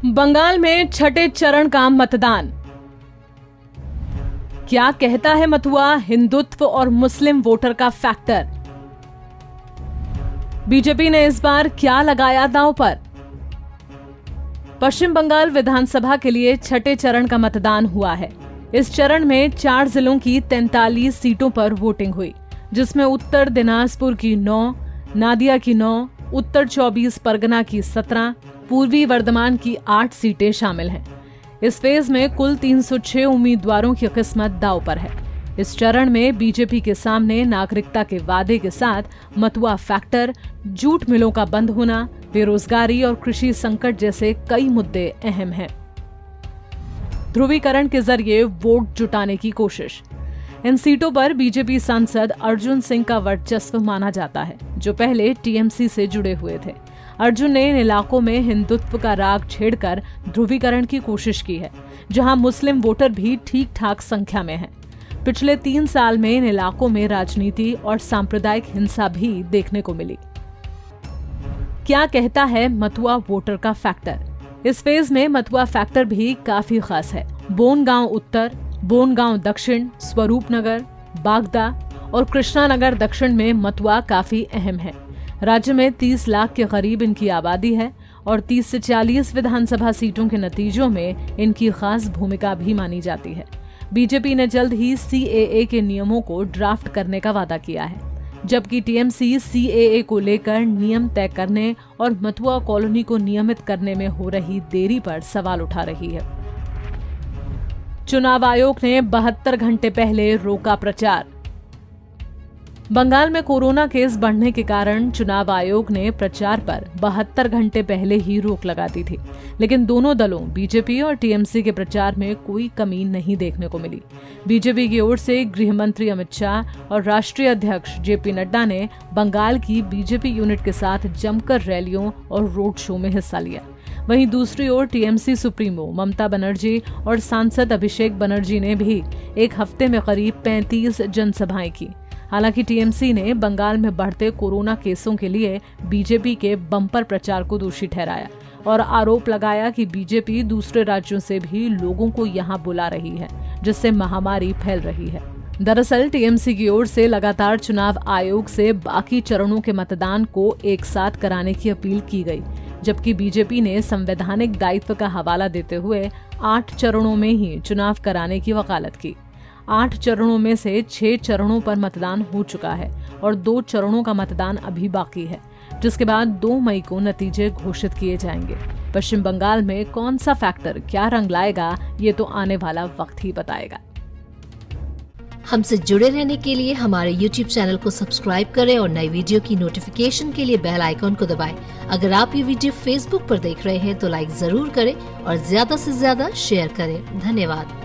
बंगाल में छठे चरण का मतदान। क्या कहता है मतुआ हिंदुत्व और मुस्लिम वोटर का फैक्टर? बीजेपी ने इस बार क्या लगाया दांव पर? पश्चिम बंगाल विधानसभा के लिए छठे चरण का मतदान हुआ है। इस चरण में 4 जिलों की 43 सीटों पर वोटिंग हुई, जिसमें उत्तर दिनाजपुर की 9, नादिया की 9, उत्तर 24 परगना की 17, पूर्वी वर्धमान की 8 सीटें शामिल हैं। इस फेज में कुल 306 उम्मीदवारों की किस्मत दांव पर है। इस चरण में बीजेपी के सामने नागरिकता के वादे के साथ मतुआ फैक्टर, जूट मिलों का बंद होना, बेरोजगारी और कृषि संकट जैसे कई मुद्दे अहम हैं। ध्रुवीकरण के जरिए वोट जुटाने की कोशिश। इन सीटों पर बीजेपी सांसद अर्जुन सिंह का वर्चस्व माना जाता है, जो पहले टीएमसी से जुड़े हुए थे। अर्जुन ने इन इलाकों में हिंदुत्व का राग छेड़कर ध्रुवीकरण की कोशिश की है, जहां मुस्लिम वोटर भी ठीक ठाक संख्या में हैं। पिछले 3 साल में इन इलाकों में राजनीति और सांप्रदायिक हिंसा भी देखने को मिली। क्या कहता है मतुआ वोटर का फैक्टर? इस फेज में मतुआ फैक्टर भी काफी खास है। बोनगांव उत्तर, बोनगांव दक्षिण, स्वरूपनगर, बागदा और कृष्णानगर दक्षिण में मतुआ काफी अहम है। राज्य में 30 लाख के करीब इनकी आबादी है और 30 से 40 विधानसभा सीटों के नतीजों में इनकी खास भूमिका भी मानी जाती है। बीजेपी ने जल्द ही सीएए के नियमों को ड्राफ्ट करने का वादा किया है, जबकि टीएमसी सीएए को लेकर नियम तय करने और मतुआ कॉलोनी को नियमित करने में हो रही देरी पर सवाल उठा रही है। चुनाव आयोग ने 72 घंटे पहले रोका प्रचार। बंगाल में कोरोना केस बढ़ने के कारण चुनाव आयोग ने प्रचार पर 72 घंटे पहले ही रोक लगा दी थी, लेकिन दोनों दलों बीजेपी और टीएमसी के प्रचार में कोई कमी नहीं देखने को मिली। बीजेपी की ओर से गृह मंत्री अमित शाह और राष्ट्रीय अध्यक्ष जेपी नड्डा ने बंगाल की बीजेपी यूनिट के साथ जमकर रैलियों और रोड शो में हिस्सा लिया। वहीं दूसरी ओर टीएमसी सुप्रीमो ममता बनर्जी और सांसद अभिषेक बनर्जी ने भी एक हफ्ते में करीब 35 जनसभाएं की। हालांकि टीएमसी ने बंगाल में बढ़ते कोरोना केसों के लिए बीजेपी के बम्पर प्रचार को दोषी ठहराया और आरोप लगाया कि बीजेपी दूसरे राज्यों से भी लोगों को यहां बुला रही है, जिससे महामारी फैल रही है। दरअसल टीएमसी की ओर से लगातार चुनाव आयोग से बाकी चरणों के मतदान को एक साथ कराने की अपील की गई, जबकि बीजेपी ने संवैधानिक दायित्व का हवाला देते हुए 8 चरणों में ही चुनाव कराने की वकालत की। 8 चरणों में से 6 चरणों पर मतदान हो चुका है और 2 चरणों का मतदान अभी बाकी है, जिसके बाद 2 मई को नतीजे घोषित किए जाएंगे। पश्चिम बंगाल में कौन सा फैक्टर क्या रंग लाएगा, ये तो आने वाला वक्त ही बताएगा। हमसे जुड़े रहने के लिए हमारे YouTube चैनल को सब्सक्राइब करें और नई वीडियो की नोटिफिकेशन के लिए बेल आइकॉन को दबाएं। अगर आप ये वीडियो Facebook पर देख रहे हैं तो लाइक जरूर करें और ज्यादा से ज्यादा शेयर करें। धन्यवाद।